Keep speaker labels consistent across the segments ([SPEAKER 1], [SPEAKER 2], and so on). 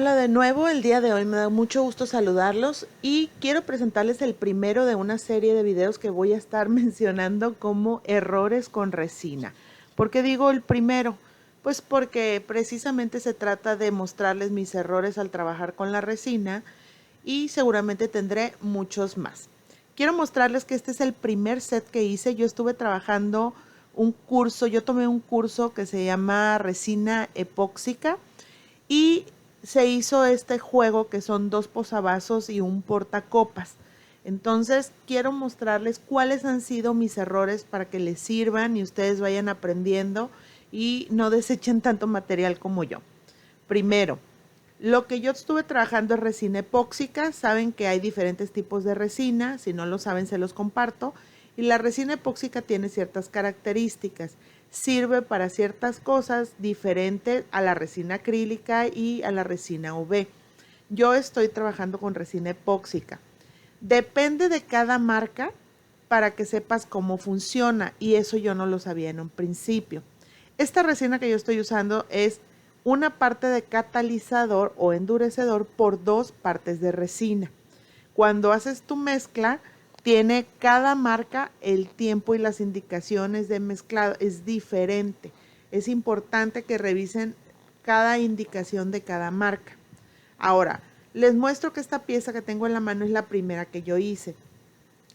[SPEAKER 1] Hola de nuevo, el día de hoy me da mucho gusto saludarlos y quiero presentarles el primero de una serie de videos que voy a estar mencionando como errores con resina. ¿Por qué digo el primero? Pues porque precisamente se trata de mostrarles mis errores al trabajar con la resina y seguramente tendré muchos más. Quiero mostrarles que este es el primer set que hice. Yo estuve trabajando un curso, yo tomé un curso que se llama resina epóxica y se hizo este juego que son dos posavasos y un portacopas. Entonces quiero mostrarles cuáles han sido mis errores para que les sirvan y ustedes vayan aprendiendo y no desechen tanto material como yo. Primero, lo que yo estuve trabajando es resina epóxica. Saben que hay diferentes tipos de resina. Si no lo saben, se los comparto. Y la resina epóxica tiene ciertas características. Sirve para ciertas cosas diferentes a la resina acrílica y a la resina UV. Yo estoy trabajando con resina epóxica. Depende de cada marca para que sepas cómo funciona. Y eso yo no lo sabía en un principio. Esta resina que yo estoy usando es una parte de catalizador o endurecedor por dos partes de resina. Cuando haces tu mezcla, tiene cada marca el tiempo y las indicaciones de mezclado. Es diferente. Es importante que revisen cada indicación de cada marca. Ahora, les muestro que esta pieza que tengo en la mano es la primera que yo hice.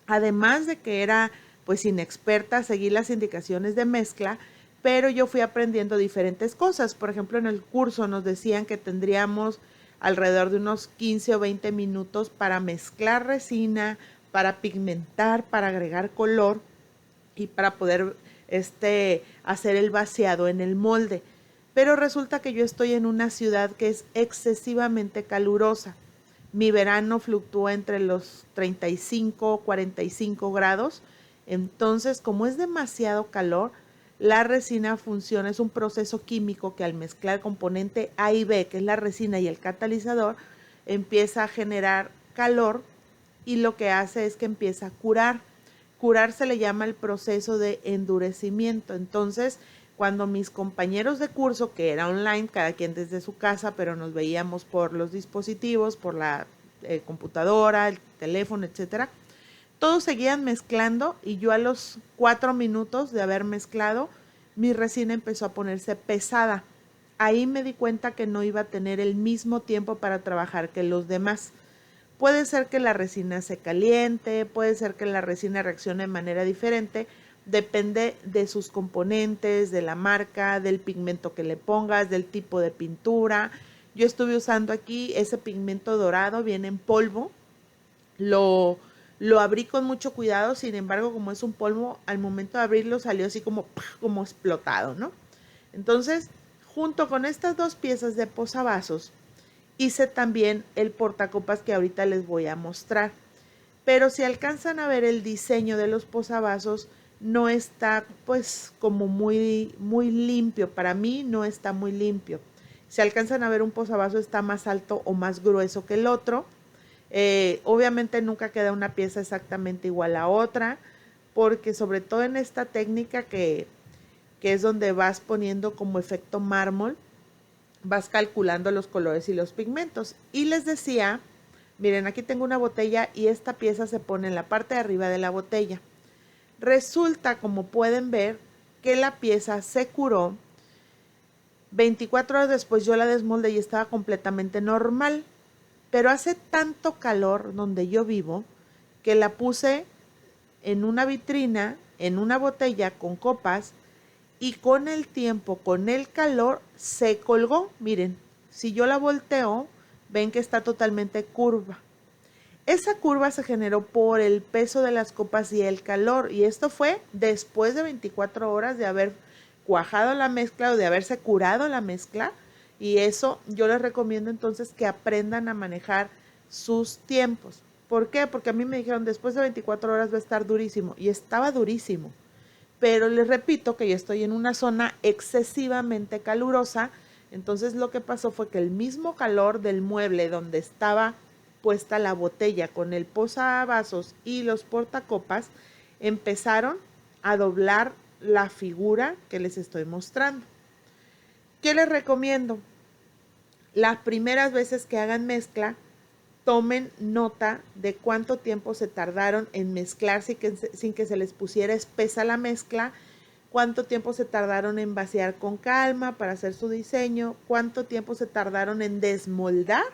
[SPEAKER 1] Además de que era pues inexperta, seguí las indicaciones de mezcla, pero yo fui aprendiendo diferentes cosas. Por ejemplo, en el curso nos decían que tendríamos alrededor de unos 15 o 20 minutos para mezclar resina, para pigmentar, para agregar color y para poder hacer el vaciado en el molde. Pero resulta que yo estoy en una ciudad que es excesivamente calurosa. Mi verano fluctúa entre los 35 45 grados. Entonces, como es demasiado calor, la resina funciona, es un proceso químico que al mezclar el componente A y B, que es la resina y el catalizador, empieza a generar calor y lo que hace es que empieza a curar. Curar se le llama el proceso de endurecimiento. Entonces, cuando mis compañeros de curso, que era online, cada quien desde su casa, pero nos veíamos por los dispositivos, por la computadora, el teléfono, etcétera, todos seguían mezclando y yo a los 4 minutos de haber mezclado, mi resina empezó a ponerse pesada. Ahí me di cuenta que no iba a tener el mismo tiempo para trabajar que los demás. Puede ser que la resina se caliente, puede ser que la resina reaccione de manera diferente, depende de sus componentes, de la marca, del pigmento que le pongas, del tipo de pintura. Yo estuve usando aquí ese pigmento dorado, viene en polvo, lo, lo abrí con mucho cuidado, sin embargo, como es un polvo, al momento de abrirlo salió así como explotado, ¿no? Entonces, junto con estas dos piezas de posavasos, hice también el portacopas que ahorita les voy a mostrar. Pero si alcanzan a ver el diseño de los posavasos, no está pues como muy limpio. Para mí no está muy limpio. Si alcanzan a ver un posavasos está más alto o más grueso que el otro. Obviamente nunca queda una pieza exactamente igual a otra, porque sobre todo en esta técnica que es donde vas poniendo como efecto mármol, vas calculando los colores y los pigmentos. Y les decía, miren, aquí tengo una botella y esta pieza se pone en la parte de arriba de la botella. Resulta, como pueden ver, que la pieza se curó. 24 horas después yo la desmoldé y estaba completamente normal. Pero hace tanto calor donde yo vivo que la puse en una vitrina, en una botella con copas, y con el tiempo, con el calor, se colgó. Miren, si yo la volteo, ven que está totalmente curva. Esa curva se generó por el peso de las copas y el calor, y esto fue después de 24 horas de haber cuajado la mezcla o de haberse curado la mezcla. Y eso yo les recomiendo entonces que aprendan a manejar sus tiempos. ¿Por qué? Porque a mí me dijeron después de 24 horas va a estar durísimo, y estaba durísimo. Pero les repito que yo estoy en una zona excesivamente calurosa. Entonces lo que pasó fue que el mismo calor del mueble donde estaba puesta la botella con el posavasos y los portacopas empezaron a doblar la figura que les estoy mostrando. ¿Qué les recomiendo? las primeras veces que hagan mezcla, tomen nota de cuánto tiempo se tardaron en mezclar sin que se les pusiera espesa la mezcla, cuánto tiempo se tardaron en vaciar con calma para hacer su diseño, cuánto tiempo se tardaron en desmoldar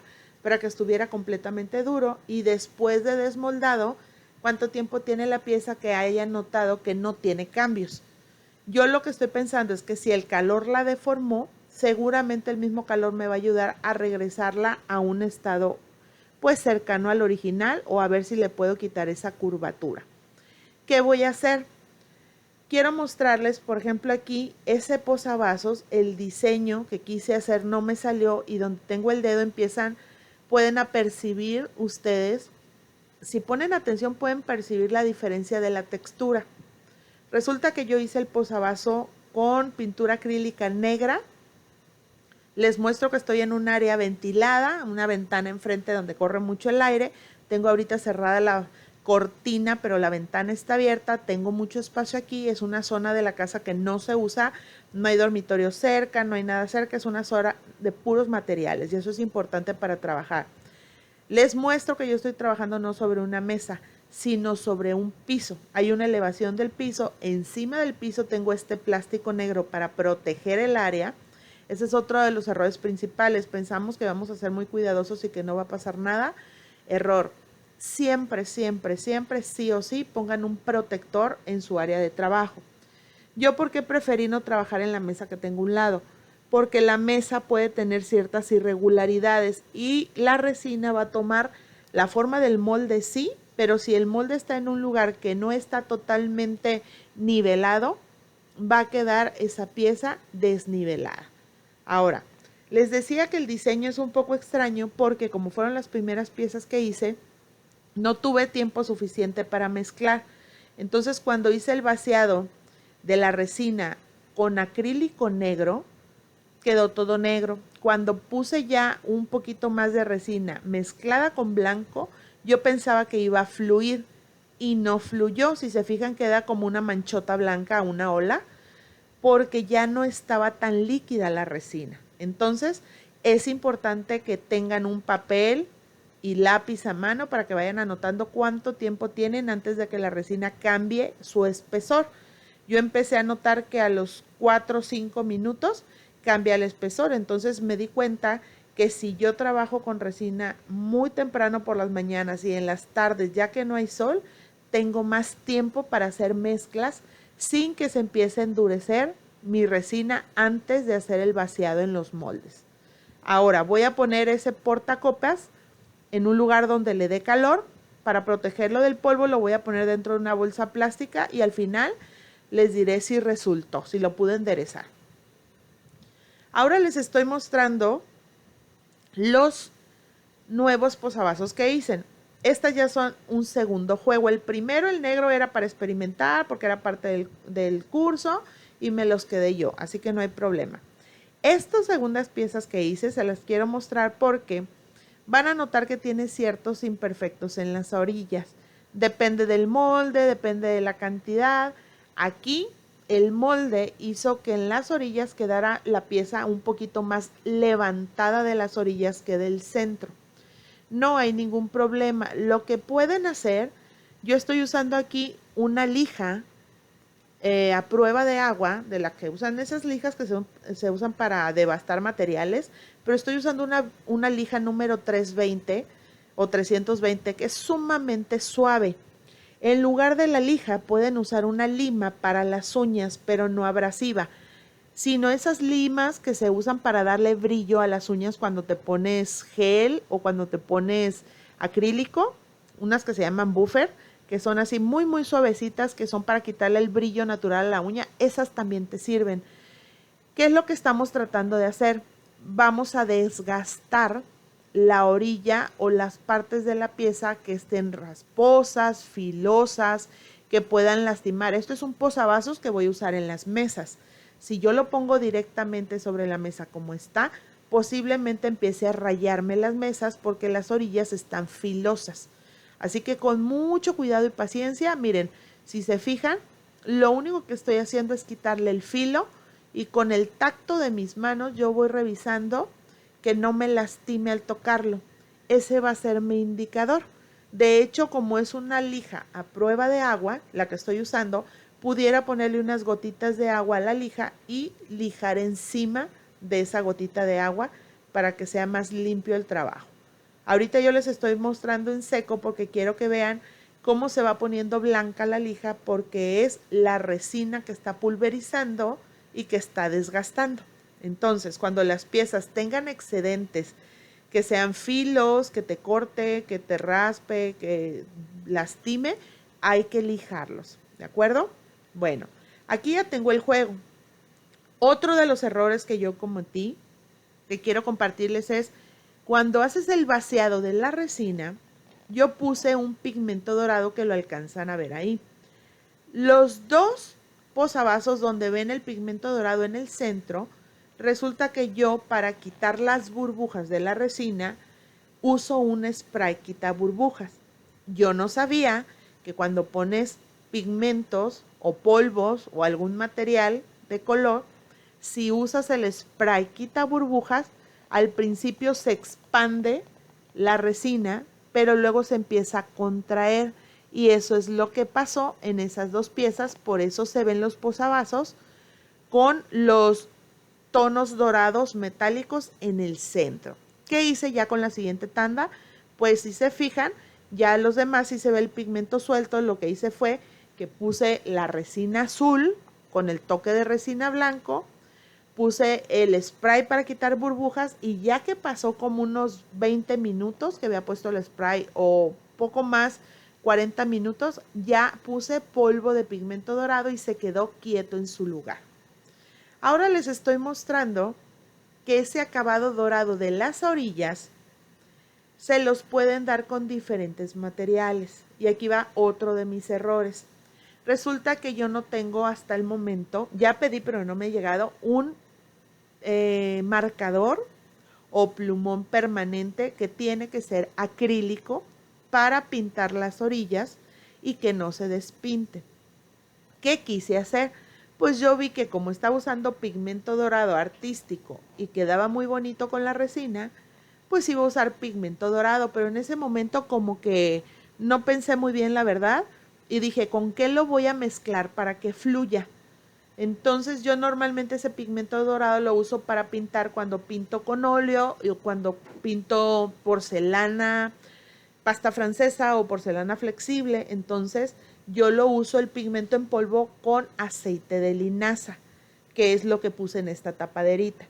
[SPEAKER 1] para que estuviera completamente duro, y después de desmoldado, cuánto tiempo tiene la pieza que hayan notado que no tiene cambios. Yo lo que estoy pensando es que si el calor la deformó, seguramente el mismo calor me va a ayudar a regresarla a un estado pues cercano al original, o a ver si le puedo quitar esa curvatura. ¿Qué voy a hacer? Quiero mostrarles, por ejemplo, aquí ese posavasos, el diseño que quise hacer no me salió, y donde tengo el dedo pueden apercibir ustedes, si ponen atención pueden percibir la diferencia de la textura. Resulta que yo hice el posavasos con pintura acrílica negra. Les muestro que estoy en un área ventilada, una ventana enfrente donde corre mucho el aire. Tengo ahorita cerrada la cortina, pero la ventana está abierta. Tengo mucho espacio aquí. Es una zona de la casa que no se usa. No hay dormitorio cerca, no hay nada cerca. Es una zona de puros materiales y eso es importante para trabajar. Les muestro que yo estoy trabajando no sobre una mesa, sino sobre un piso. Hay una elevación del piso. Encima del piso tengo este plástico negro para proteger el área. Ese es otro de los errores principales. Pensamos que vamos a ser muy cuidadosos y que no va a pasar nada. Error. Siempre, siempre, siempre, sí o sí, pongan un protector en su área de trabajo. Yo, ¿por qué preferí no trabajar en la mesa que tengo a un lado? Porque la mesa puede tener ciertas irregularidades y la resina va a tomar la forma del molde, sí, pero si el molde está en un lugar que no está totalmente nivelado, va a quedar esa pieza desnivelada. Ahora, les decía que el diseño es un poco extraño porque como fueron las primeras piezas que hice, no tuve tiempo suficiente para mezclar. Entonces, cuando hice el vaciado de la resina con acrílico negro, quedó todo negro. Cuando puse ya un poquito más de resina mezclada con blanco, yo pensaba que iba a fluir y no fluyó. Si se fijan, queda como una manchota blanca, una ola, porque ya no estaba tan líquida la resina. Entonces, es importante que tengan un papel y lápiz a mano para que vayan anotando cuánto tiempo tienen antes de que la resina cambie su espesor. Yo empecé a notar que a los 4 o 5 minutos cambia el espesor, entonces me di cuenta que si yo trabajo con resina muy temprano por las mañanas y en las tardes, ya que no hay sol, tengo más tiempo para hacer mezclas sin que se empiece a endurecer mi resina antes de hacer el vaciado en los moldes. Ahora voy a poner ese portacopas en un lugar donde le dé calor. Para protegerlo del polvo lo voy a poner dentro de una bolsa plástica y al final les diré si resultó, si lo pude enderezar. Ahora les estoy mostrando los nuevos posavasos que hice. Estas ya son un segundo juego. El primero, el negro, era para experimentar porque era parte del curso y me los quedé yo, así que no hay problema. Estas segundas piezas que hice se las quiero mostrar porque van a notar que tiene ciertos imperfectos en las orillas. Depende del molde, depende de la cantidad. Aquí el molde hizo que en las orillas quedara la pieza un poquito más levantada de las orillas que del centro. No hay ningún problema. Lo que pueden hacer, yo estoy usando aquí una lija a prueba de agua, de la que usan esas lijas que se usan para devastar materiales, pero estoy usando una lija número 320 o 320 que es sumamente suave. En lugar de la lija pueden usar una lima para las uñas, pero no abrasiva, sino esas limas que se usan para darle brillo a las uñas cuando te pones gel o cuando te pones acrílico, unas que se llaman buffer, que son así muy muy suavecitas, que son para quitarle el brillo natural a la uña. Esas también te sirven. ¿Qué es lo que estamos tratando de hacer? Vamos a desgastar la orilla o las partes de la pieza que estén rasposas, filosas, que puedan lastimar. Esto es un posavasos que voy a usar en las mesas. Si yo lo pongo directamente sobre la mesa como está, posiblemente empiece a rayarme las mesas porque las orillas están filosas. Así que con mucho cuidado y paciencia, miren, si se fijan, lo único que estoy haciendo es quitarle el filo y con el tacto de mis manos yo voy revisando que no me lastime al tocarlo. Ese va a ser mi indicador. De hecho, como es una lija a prueba de agua, la que estoy usando, pudiera ponerle unas gotitas de agua a la lija y lijar encima de esa gotita de agua para que sea más limpio el trabajo. Ahorita yo les estoy mostrando en seco porque quiero que vean cómo se va poniendo blanca la lija, porque es la resina que está pulverizando y que está desgastando. Entonces, cuando las piezas tengan excedentes, que sean filos, que te corte, que te raspe, que lastime, hay que lijarlos, ¿de acuerdo? Bueno, aquí ya tengo el juego. Otro de los errores que yo cometí, que quiero compartirles, es cuando haces el vaciado de la resina, yo puse un pigmento dorado que lo alcanzan a ver ahí. Los dos posavasos donde ven el pigmento dorado en el centro, resulta que yo, para quitar las burbujas de la resina, uso un spray quita burbujas. Yo no sabía que cuando pones pigmentos o polvos o algún material de color, si usas el spray quita burbujas, al principio se expande la resina, pero luego se empieza a contraer. Y eso es lo que pasó en esas dos piezas, por eso se ven los posavasos con los tonos dorados metálicos en el centro. ¿Qué hice ya con la siguiente tanda? Pues si se fijan, ya los demás si se ve el pigmento suelto, lo que hice fue que puse la resina azul con el toque de resina blanco, puse el spray para quitar burbujas y ya que pasó como unos 20 minutos que había puesto el spray o poco más, 40 minutos, ya puse polvo de pigmento dorado y se quedó quieto en su lugar. Ahora les estoy mostrando que ese acabado dorado de las orillas se los pueden dar con diferentes materiales. Y aquí va otro de mis errores. Resulta que yo no tengo hasta el momento, ya pedí pero no me ha llegado, un marcador o plumón permanente que tiene que ser acrílico para pintar las orillas y que no se despinte. ¿Qué quise hacer? Pues yo vi que como estaba usando pigmento dorado artístico y quedaba muy bonito con la resina, pues iba a usar pigmento dorado, pero en ese momento como que no pensé muy bien la verdad y dije, ¿con qué lo voy a mezclar para que fluya? Entonces yo normalmente ese pigmento dorado lo uso para pintar cuando pinto con óleo o cuando pinto porcelana, pasta francesa o porcelana flexible. Entonces yo lo uso el pigmento en polvo con aceite de linaza, que es lo que puse en esta tapaderita.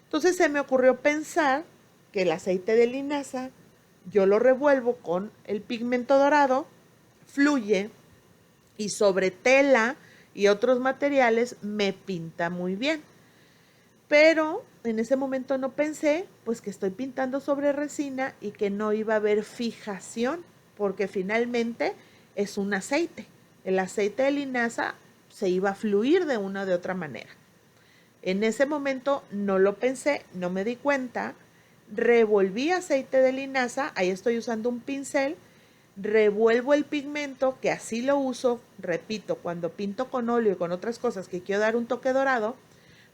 [SPEAKER 1] Entonces se me ocurrió pensar que el aceite de linaza yo lo revuelvo con el pigmento dorado, fluye y sobre tela y otros materiales me pinta muy bien. Pero en ese momento no pensé pues que estoy pintando sobre resina y que no iba a haber fijación, porque finalmente es un aceite. El aceite de linaza se iba a fluir de una o de otra manera. En ese momento no lo pensé, no me di cuenta, revolví aceite de linaza, ahí estoy usando un pincel, revuelvo el pigmento, que así lo uso, repito, cuando pinto con óleo y con otras cosas que quiero dar un toque dorado,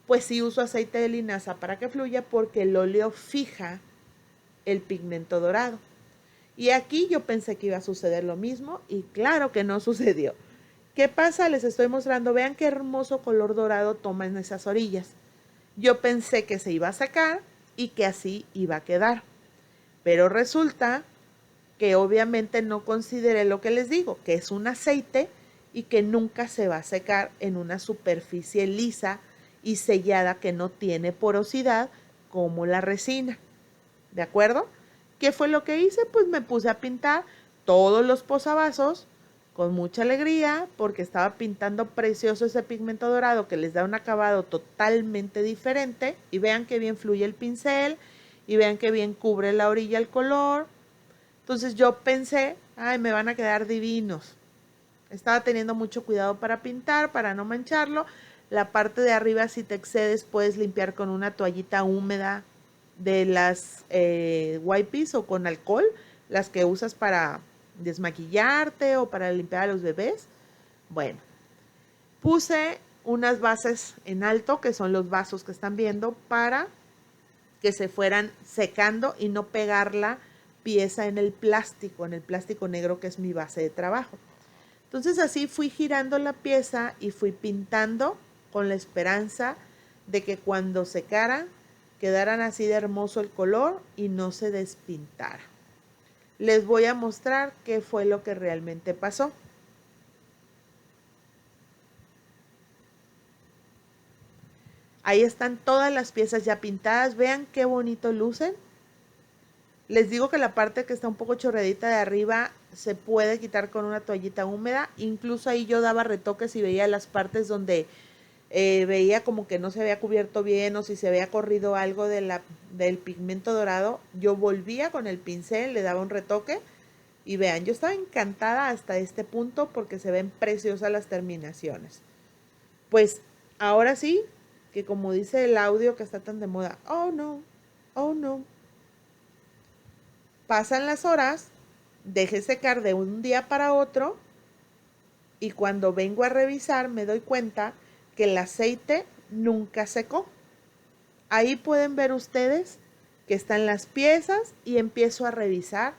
[SPEAKER 1] pues sí uso aceite de linaza para que fluya porque el óleo fija el pigmento dorado. Y aquí yo pensé que iba a suceder lo mismo y claro que no sucedió. ¿Qué pasa? Les estoy mostrando, vean qué hermoso color dorado toma en esas orillas. Yo pensé que se iba a sacar y que así iba a quedar. Pero resulta que obviamente no consideré lo que les digo, que es un aceite y que nunca se va a secar en una superficie lisa y sellada que no tiene porosidad como la resina. ¿De acuerdo? ¿Qué fue lo que hice? Pues me puse a pintar todos los posavasos con mucha alegría porque estaba pintando precioso ese pigmento dorado que les da un acabado totalmente diferente. Y vean qué bien fluye el pincel y vean qué bien cubre la orilla el color. Entonces yo pensé, ay, me van a quedar divinos. Estaba teniendo mucho cuidado para pintar, para no mancharlo. La parte de arriba, si te excedes, puedes limpiar con una toallita húmeda de las wipes o con alcohol, las que usas para desmaquillarte o para limpiar a los bebés. Bueno, puse unas bases en alto, que son los vasos que están viendo, para que se fueran secando y no pegar la pieza en el plástico negro que es mi base de trabajo. Entonces así fui girando la pieza y fui pintando con la esperanza de que cuando secaran quedaran así de hermoso el color y no se despintara. Les voy a mostrar qué fue lo que realmente pasó. Ahí están todas las piezas ya pintadas. Vean qué bonito lucen. Les digo que la parte que está un poco chorreadita de arriba se puede quitar con una toallita húmeda. Incluso ahí yo daba retoques y veía las partes donde veía como que no se había cubierto bien o si se había corrido algo del pigmento dorado. Yo volvía con el pincel, le daba un retoque y vean, yo estaba encantada hasta este punto porque se ven preciosas las terminaciones. Pues ahora sí, que como dice el audio que está tan de moda, oh no, oh no. Pasan las horas, dejé secar de un día para otro y cuando vengo a revisar me doy cuenta que el aceite nunca secó. Ahí pueden ver ustedes que están las piezas y empiezo a revisar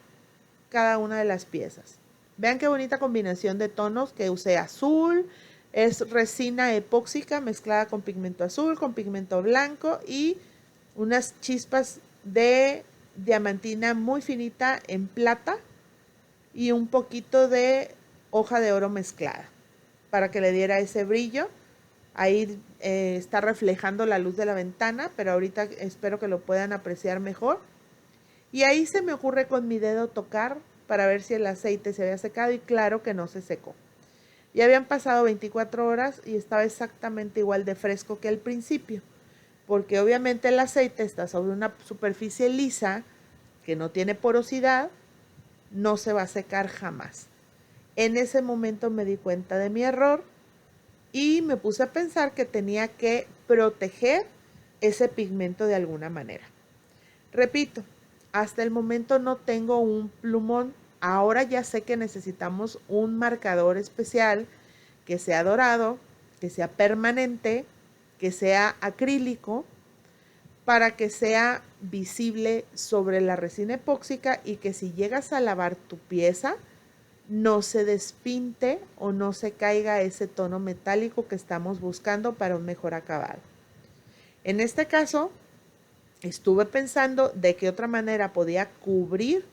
[SPEAKER 1] cada una de las piezas. Vean qué bonita combinación de tonos que usé azul, es resina epóxica mezclada con pigmento azul, con pigmento blanco y unas chispas de diamantina muy finita en plata y un poquito de hoja de oro mezclada para que le diera ese brillo. Ahí está reflejando la luz de la ventana, pero ahorita espero que lo puedan apreciar mejor. Y ahí se me ocurre con mi dedo tocar para ver si el aceite se había secado y claro que no se secó. Ya habían pasado 24 horas y estaba exactamente igual de fresco que al principio, porque obviamente el aceite está sobre una superficie lisa que no tiene porosidad, no se va a secar jamás. En ese momento me di cuenta de mi error y me puse a pensar que tenía que proteger ese pigmento de alguna manera. Repito, hasta el momento no tengo un plumón. Ahora ya sé que necesitamos un marcador especial que sea dorado, que sea permanente, que sea acrílico, para que sea visible sobre la resina epóxica y que si llegas a lavar tu pieza no se despinte o no se caiga ese tono metálico que estamos buscando para un mejor acabado. En este caso, estuve pensando de qué otra manera podía cubrir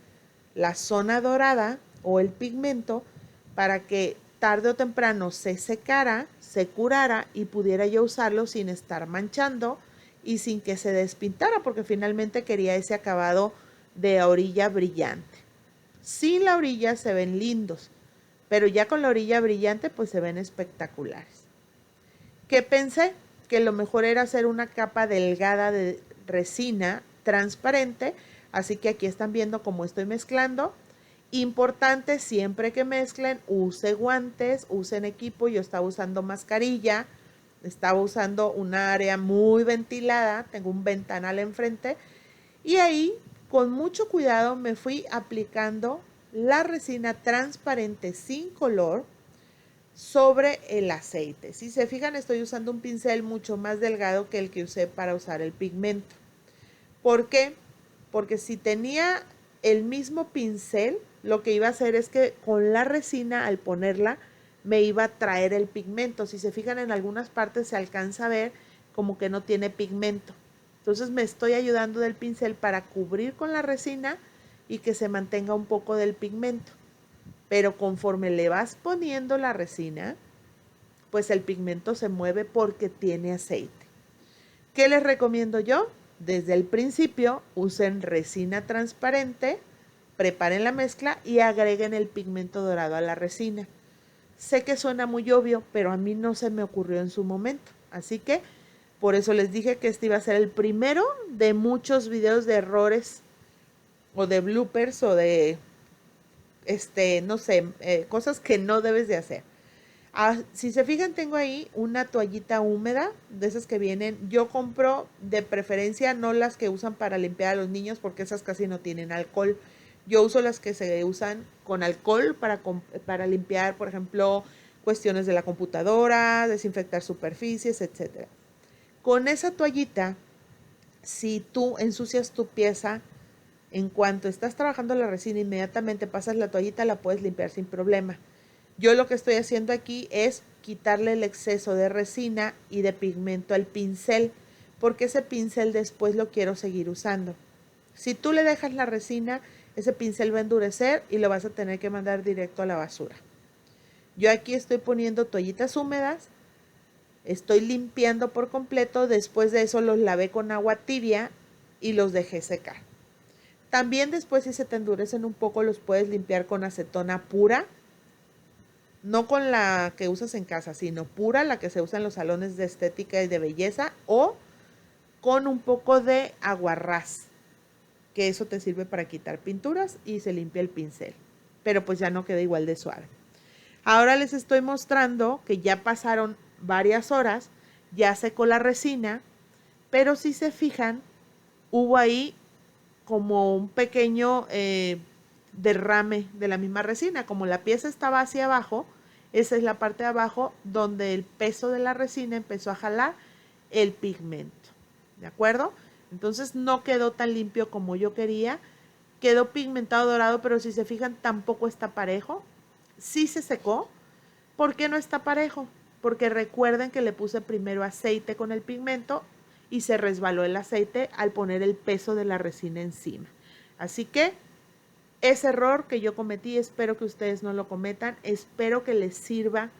[SPEAKER 1] la zona dorada o el pigmento para que tarde o temprano se secara, se curara y pudiera yo usarlo sin estar manchando y sin que se despintara, porque finalmente quería ese acabado de orilla brillante. Sin la orilla se ven lindos, pero ya con la orilla brillante pues se ven espectaculares. ¿Qué pensé? Que lo mejor era hacer una capa delgada de resina transparente, así que aquí están viendo cómo estoy mezclando. Importante, siempre que mezclen, use guantes, usen equipo. Yo estaba usando mascarilla, estaba usando un área muy ventilada, tengo un ventanal enfrente y ahí con mucho cuidado me fui aplicando la resina transparente sin color sobre el aceite. Si se fijan, estoy usando un pincel mucho más delgado que el que usé para usar el pigmento. ¿Por qué? Porque si tenía el mismo pincel, lo que iba a hacer es que con la resina, al ponerla, me iba a traer el pigmento. Si se fijan, en algunas partes se alcanza a ver como que no tiene pigmento. Entonces me estoy ayudando del pincel para cubrir con la resina y que se mantenga un poco del pigmento. Pero conforme le vas poniendo la resina, pues el pigmento se mueve porque tiene aceite. ¿Qué les recomiendo yo? Desde el principio usen resina transparente, preparen la mezcla y agreguen el pigmento dorado a la resina. Sé que suena muy obvio, pero a mí no se me ocurrió en su momento. Así que por eso les dije que este iba a ser el primero de muchos videos de errores o de bloopers o de no sé, cosas que no debes de hacer. Si se fijan, tengo ahí una toallita húmeda, de esas que vienen. Yo compro de preferencia no las que usan para limpiar a los niños porque esas casi no tienen alcohol. Yo uso las que se usan con alcohol para limpiar, por ejemplo, cuestiones de la computadora, desinfectar superficies, etc. Con esa toallita Si tú ensucias tu pieza, en cuanto estás trabajando la resina, inmediatamente pasas la toallita, la puedes limpiar sin problema. Yo lo que estoy haciendo aquí es quitarle el exceso de resina y de pigmento al pincel, porque ese pincel después lo quiero seguir usando. Si tú le dejas la resina, ese pincel va a endurecer y lo vas a tener que mandar directo a la basura. Yo aquí estoy poniendo toallitas húmedas, estoy limpiando por completo, después de eso los lavé con agua tibia y los dejé secar. También después, si se te endurecen un poco, los puedes limpiar con acetona pura, no con la que usas en casa, sino pura, la que se usa en los salones de estética y de belleza, o con un poco de aguarrás, que eso te sirve para quitar pinturas y se limpia el pincel, pero pues ya no queda igual de suave. Ahora les estoy mostrando que ya pasaron varias horas, ya secó la resina, pero si se fijan, hubo ahí como un pequeño derrame de la misma resina. Como la pieza estaba hacia abajo, esa es la parte de abajo donde el peso de la resina empezó a jalar el pigmento. ¿De acuerdo? Entonces no quedó tan limpio como yo quería. Quedó pigmentado dorado, pero si se fijan tampoco está parejo. Sí se secó. ¿Por qué no está parejo? Porque recuerden que le puse primero aceite con el pigmento y se resbaló el aceite al poner el peso de la resina encima. Así que ese error que yo cometí, espero que ustedes no lo cometan. Espero que les sirva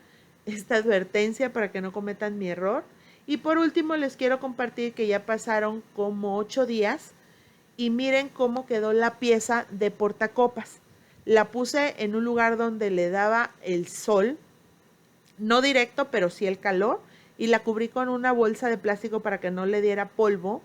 [SPEAKER 1] esta advertencia para que no cometan mi error. Y por último les quiero compartir que ya pasaron como 8 días y miren cómo quedó la pieza de portacopas. La puse en un lugar donde le daba el sol, no directo, pero sí el calor, y la cubrí con una bolsa de plástico para que no le diera polvo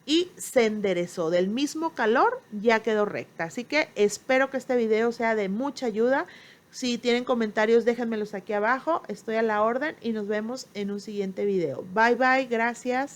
[SPEAKER 1] y se enderezó. Del mismo calor ya quedó recta. Así que espero que este video sea de mucha ayuda. Si tienen comentarios, déjenmelos aquí abajo. Estoy a la orden y nos vemos en un siguiente video. Bye bye, gracias.